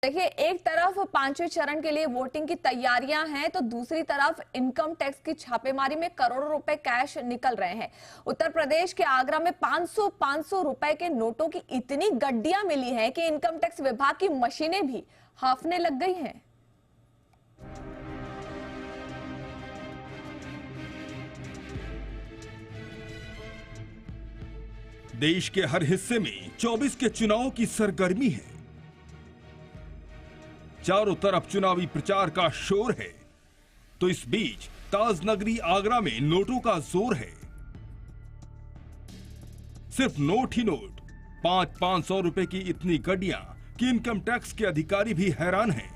देखिए, एक तरफ पांचवें चरण के लिए वोटिंग की तैयारियां हैं तो दूसरी तरफ इनकम टैक्स की छापेमारी में करोड़ों रुपए कैश निकल रहे हैं। उत्तर प्रदेश के आगरा में 500 रुपए के नोटों की इतनी गड्डियां मिली हैं कि इनकम टैक्स विभाग की मशीनें भी हांफने लग गई हैं। देश के हर हिस्से में 24 के चुनाव की सरगर्मी है। चारों तरफ चुनावी प्रचार का शोर है, तो इस बीच ताज नगरी आगरा में नोटों का जोर है। सिर्फ नोट ही नोट, 500 रुपए की इतनी गड्डियां कि इनकम टैक्स के अधिकारी भी हैरान हैं।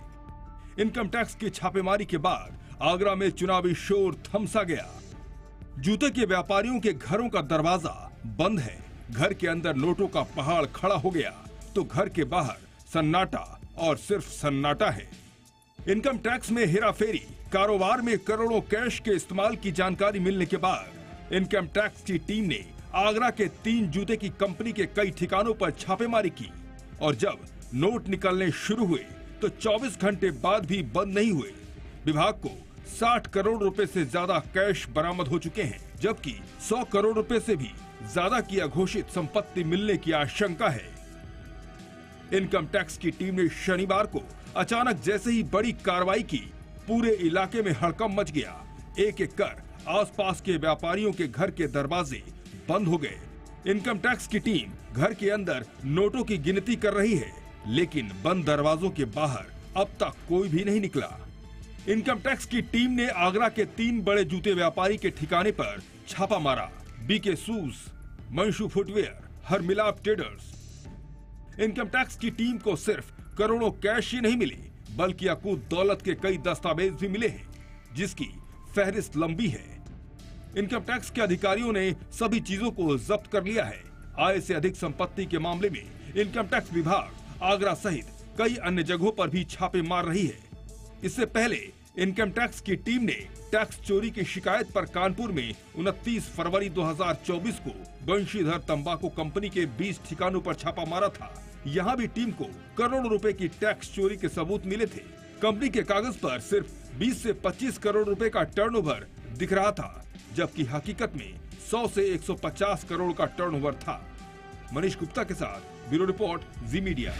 इनकम टैक्स की छापेमारी के बाद आगरा में चुनावी शोर थमसा गया। जूते के व्यापारियों के घरों का दरवाजा बंद है। घर के अंदर नोटों का पहाड़ खड़ा हो गया तो घर के बाहर सन्नाटा और सिर्फ सन्नाटा है। इनकम टैक्स में हेराफेरी, कारोबार में करोड़ों कैश के इस्तेमाल की जानकारी मिलने के बाद इनकम टैक्स की टीम ने आगरा के 3 जूते की कंपनी के कई ठिकानों पर छापेमारी की और जब नोट निकलने शुरू हुए तो 24 घंटे बाद भी बंद नहीं हुए। विभाग को 60 करोड़ रुपए से ज्यादा कैश बरामद हो चुके हैं, जबकि 100 करोड़ रुपए से भी ज्यादा की अघोषित संपत्ति मिलने की आशंका है। इनकम टैक्स की टीम ने शनिवार को अचानक जैसे ही बड़ी कार्रवाई की, पूरे इलाके में हड़कंप मच गया। एक एक कर आसपास के व्यापारियों के घर के दरवाजे बंद हो गए। इनकम टैक्स की टीम घर के अंदर नोटों की गिनती कर रही है, लेकिन बंद दरवाजों के बाहर अब तक कोई भी नहीं निकला। इनकम टैक्स की टीम ने आगरा के 3 बड़े जूते व्यापारी के ठिकाने पर छापा मारा। BK shoes, Manshu footwear, Harmilap traders. Income tax की टीम को सिर्फ करोड़ों कैश ही नहीं मिली, बल्कि अकूत दौलत के कई दस्तावेज भी मिले हैं, जिसकी फहरिस्त लंबी है। इनकम टैक्स के अधिकारियों ने सभी चीजों को जब्त कर लिया है। आय से अधिक संपत्ति के मामले में इनकम टैक्स विभाग आगरा सहित कई अन्य जगहों पर भी छापे मार रही है। इससे पहले इनकम टैक्स की टीम ने टैक्स चोरी की शिकायत पर कानपुर में 29 फरवरी 2024 को बंशीधर तंबाकू कंपनी के 20 ठिकानों पर छापा मारा था। यहाँ भी टीम को करोड़ों रुपए की टैक्स चोरी के सबूत मिले थे। कंपनी के कागज पर सिर्फ 20 से 25 करोड़ रुपए का टर्नओवर दिख रहा था, जबकि हकीकत में 100 से 150 करोड़ का टर्नओवर था। मनीष गुप्ता के साथ ब्यूरो रिपोर्ट, जी मीडिया।